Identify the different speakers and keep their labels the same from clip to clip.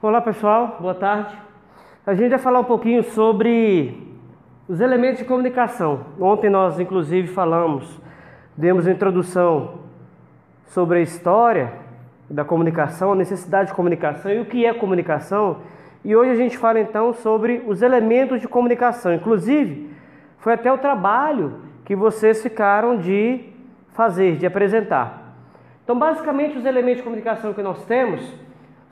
Speaker 1: Olá pessoal, boa tarde. A gente vai falar um pouquinho sobre os elementos de comunicação. Ontem nós inclusive demos uma introdução sobre a história da comunicação, a necessidade de comunicação e o que é comunicação. E hoje a gente fala então sobre os elementos de comunicação. Inclusive, foi até o trabalho que vocês ficaram de fazer, de apresentar. Então basicamente os elementos de comunicação que nós temos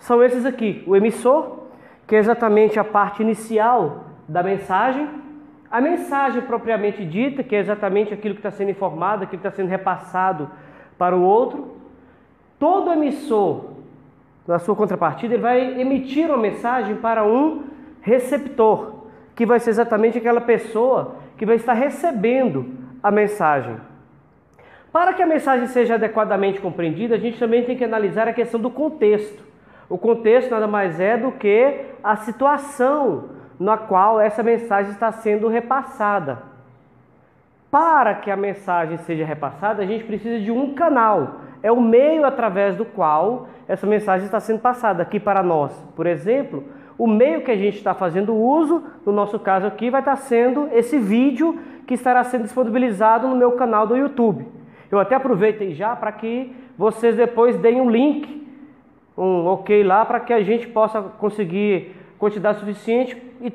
Speaker 1: são esses aqui: o emissor, que é exatamente a parte inicial da mensagem; a mensagem propriamente dita, que é exatamente aquilo que está sendo informado, aquilo que está sendo repassado para o outro. Todo emissor, na sua contrapartida, ele vai emitir uma mensagem para um receptor, que vai ser exatamente aquela pessoa que vai estar recebendo a mensagem. Para que a mensagem seja adequadamente compreendida, a gente também tem que analisar a questão do contexto. O contexto nada mais é do que a situação na qual essa mensagem está sendo repassada. Para que a mensagem seja repassada, a gente precisa de um canal. É o meio através do qual essa mensagem está sendo passada aqui para nós. Por exemplo, o meio que a gente está fazendo uso, no nosso caso aqui, vai estar sendo esse vídeo que estará sendo disponibilizado no meu canal do YouTube. Eu até aproveitei já para que vocês depois deem um link, um ok lá, para que a gente possa conseguir quantidade suficiente e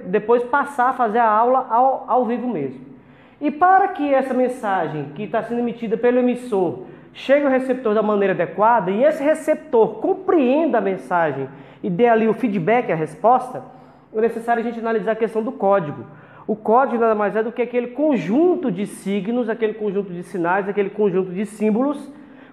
Speaker 1: depois passar a fazer a aula ao vivo mesmo. E para que essa mensagem que está sendo emitida pelo emissor chegue ao receptor da maneira adequada e esse receptor compreenda a mensagem e dê ali o feedback, a resposta, é necessário a gente analisar a questão do código. O código nada mais é do que aquele conjunto de signos, aquele conjunto de sinais, aquele conjunto de símbolos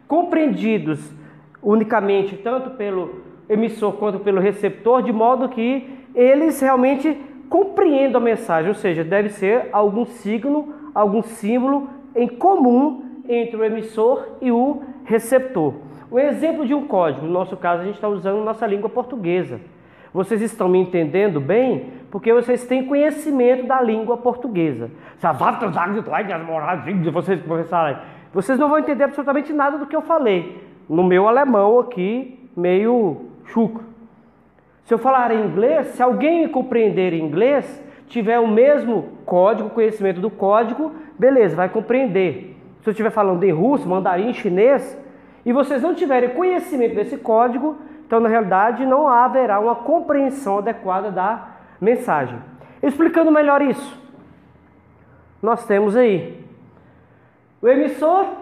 Speaker 1: compreendidos unicamente tanto pelo emissor quanto pelo receptor, de modo que eles realmente compreendam a mensagem, ou seja, deve ser algum signo, algum símbolo em comum entre o emissor e o receptor. Um exemplo de um código, no nosso caso a gente está usando nossa língua portuguesa. Vocês estão me entendendo bem porque vocês têm conhecimento da língua portuguesa. Vocês não vão entender absolutamente nada do que eu falei no meu alemão aqui, meio chucro. Se eu falar em inglês, se alguém me compreender em inglês, tiver o mesmo código, conhecimento do código, beleza, vai compreender. Se eu estiver falando em russo, mandarim, chinês, e vocês não tiverem conhecimento desse código, então na realidade não haverá uma compreensão adequada da mensagem. Explicando melhor isso, nós temos aí o emissor,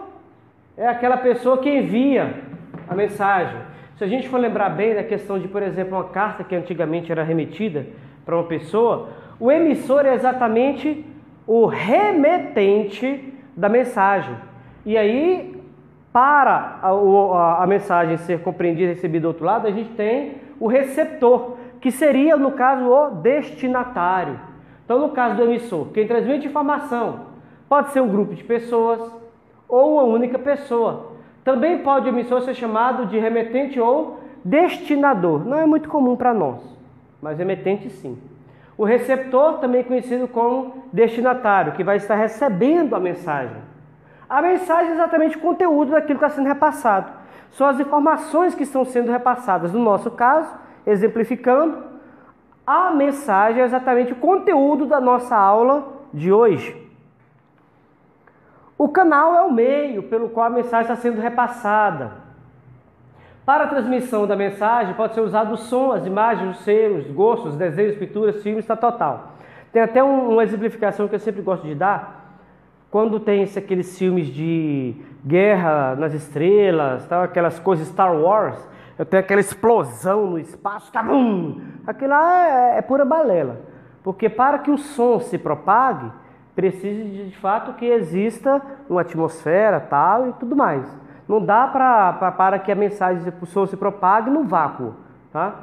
Speaker 1: é aquela pessoa que envia a mensagem. Se a gente for lembrar bem da questão de, por exemplo, uma carta que antigamente era remetida para uma pessoa, o emissor é exatamente o remetente da mensagem. E aí, para a mensagem ser compreendida e recebida do outro lado, a gente tem o receptor, que seria, no caso, o destinatário. Então, no caso do emissor, quem transmite informação pode ser um grupo de pessoas ou uma única pessoa. Também pode o emissor ser chamado de remetente ou destinador. Não é muito comum para nós, mas remetente sim. O receptor, também conhecido como destinatário, que vai estar recebendo a mensagem. A mensagem é exatamente o conteúdo daquilo que está sendo repassado. São as informações que estão sendo repassadas. No nosso caso, exemplificando, a mensagem é exatamente o conteúdo da nossa aula de hoje. O canal é o meio pelo qual a mensagem está sendo repassada. Para a transmissão da mensagem pode ser usado o som, as imagens, os selos, gostos, desenhos, pinturas, filmes, total. Tem até uma exemplificação que eu sempre gosto de dar. Quando tem aqueles filmes de guerra nas estrelas, tal, aquelas coisas Star Wars, eu tenho aquela explosão no espaço, tabum! Aquilo lá é pura balela. Porque para que o som se propague, precisa de fato que exista uma atmosfera tal e tudo mais. Não dá para que a mensagem, o som se propague no vácuo. Tá?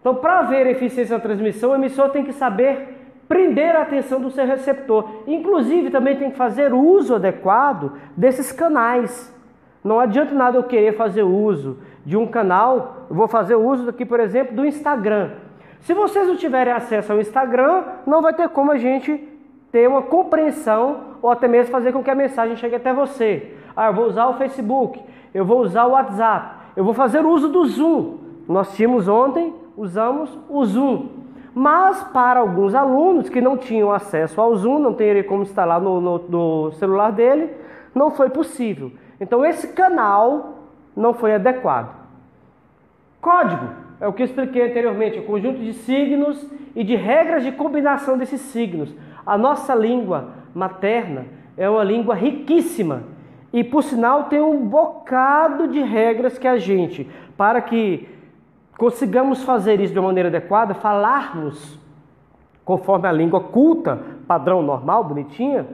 Speaker 1: Então, para haver eficiência na transmissão, o emissor tem que saber prender a atenção do seu receptor. Inclusive, também tem que fazer uso adequado desses canais. Não adianta nada eu querer fazer uso de um canal, eu vou fazer uso aqui, por exemplo, do Instagram. Se vocês não tiverem acesso ao Instagram, não vai ter como a gente ter uma compreensão ou até mesmo fazer com que a mensagem chegue até você. Eu vou usar o Facebook, eu vou usar o WhatsApp, eu vou fazer uso do Zoom. Nós tínhamos ontem, usamos o Zoom. Mas para alguns alunos que não tinham acesso ao Zoom, não teriam como instalar no celular dele, não foi possível. Então esse canal não foi adequado. Código é o que eu expliquei anteriormente, o conjunto de signos e de regras de combinação desses signos. A nossa língua materna é uma língua riquíssima e, por sinal, tem um bocado de regras que a gente, para que consigamos fazer isso de uma maneira adequada, falarmos conforme a língua culta, padrão normal, bonitinha,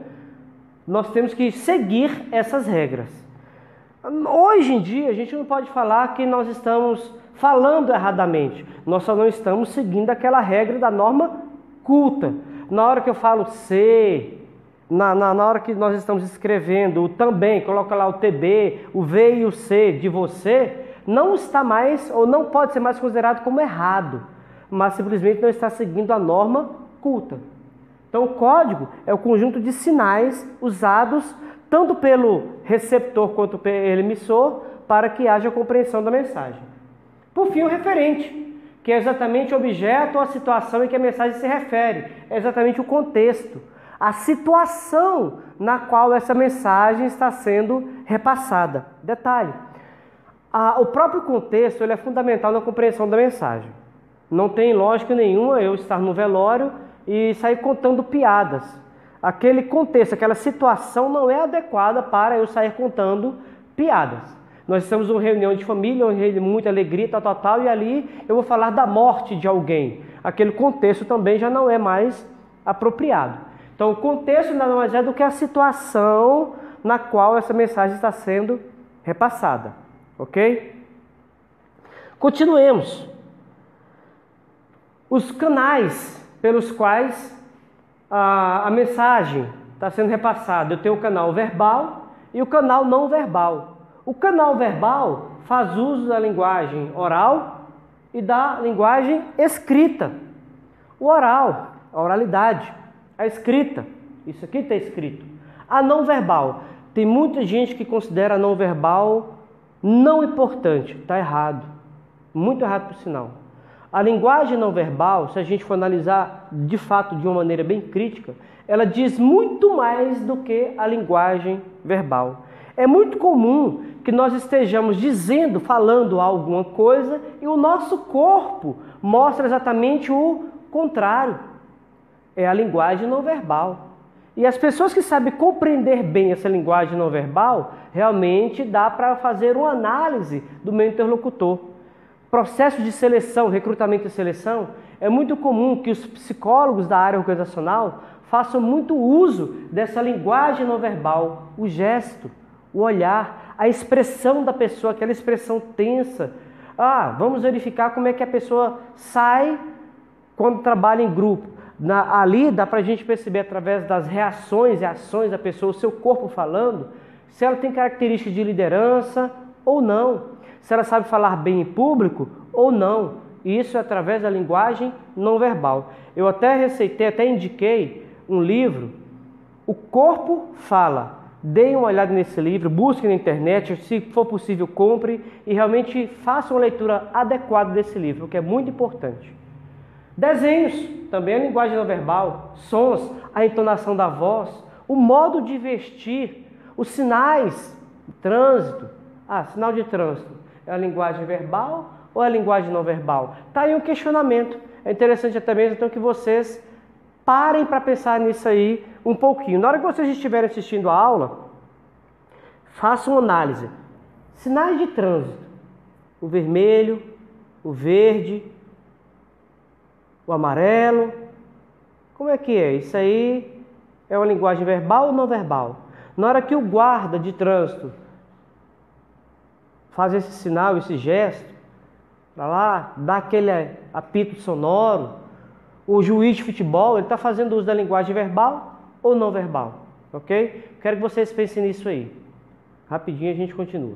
Speaker 1: nós temos que seguir essas regras. Hoje em dia, a gente não pode falar que nós estamos falando erradamente, nós só não estamos seguindo aquela regra da norma culta. Na hora que eu falo "se", na hora que nós estamos escrevendo o "também", coloca lá o "tb", o "v" e o "c" de você, não está mais, ou não pode ser mais considerado como errado, mas simplesmente não está seguindo a norma culta. Então o código é o conjunto de sinais usados tanto pelo receptor quanto pelo emissor para que haja compreensão da mensagem. Por fim, o referente, que é exatamente o objeto ou a situação em que a mensagem se refere, é exatamente o contexto, a situação na qual essa mensagem está sendo repassada. Detalhe, o próprio contexto ele é fundamental na compreensão da mensagem. Não tem lógica nenhuma eu estar no velório e sair contando piadas. Aquele contexto, aquela situação não é adequada para eu sair contando piadas. Nós estamos em uma reunião de família, muita alegria, tal, e ali eu vou falar da morte de alguém. Aquele contexto também já não é mais apropriado. Então o contexto nada mais é do que a situação na qual essa mensagem está sendo repassada. Ok? Continuemos. Os canais pelos quais a mensagem está sendo repassada. Eu tenho o canal verbal e o canal não verbal. O canal verbal faz uso da linguagem oral e da linguagem escrita. O oral, a oralidade, a escrita, isso aqui está escrito. A não verbal, tem muita gente que considera a não verbal não importante, está errado, muito errado por sinal. A linguagem não verbal, se a gente for analisar de fato de uma maneira bem crítica, ela diz muito mais do que a linguagem verbal. É muito comum que nós estejamos dizendo, falando alguma coisa e o nosso corpo mostra exatamente o contrário. É a linguagem não verbal. E as pessoas que sabem compreender bem essa linguagem não verbal, realmente dá para fazer uma análise do meu interlocutor. Processo de seleção, recrutamento e seleção, é muito comum que os psicólogos da área organizacional façam muito uso dessa linguagem não verbal, o gesto, o olhar, a expressão da pessoa, aquela expressão tensa. Vamos verificar como é que a pessoa sai quando trabalha em grupo. Ali dá para a gente perceber através das reações e ações da pessoa, o seu corpo falando, se ela tem características de liderança ou não. Se ela sabe falar bem em público ou não. E isso é através da linguagem não verbal. Eu até indiquei um livro, O Corpo Fala. Deem uma olhada nesse livro, busquem na internet, se for possível compre e realmente façam uma leitura adequada desse livro, que é muito importante. Desenhos, também a linguagem não verbal, sons, a entonação da voz, o modo de vestir, os sinais de trânsito. Sinal de trânsito, é a linguagem verbal ou é a linguagem não verbal? Está aí um questionamento. É interessante até mesmo então que vocês parem para pensar nisso aí um pouquinho. Na hora que vocês estiverem assistindo a aula, façam uma análise. Sinais de trânsito, o vermelho, o verde, o amarelo, como é que é? Isso aí é uma linguagem verbal ou não verbal? Na hora que o guarda de trânsito faz esse sinal, esse gesto, para lá, dá aquele apito sonoro, o juiz de futebol, ele está fazendo uso da linguagem verbal ou não verbal? Ok? Quero que vocês pensem nisso aí. Rapidinho a gente continua.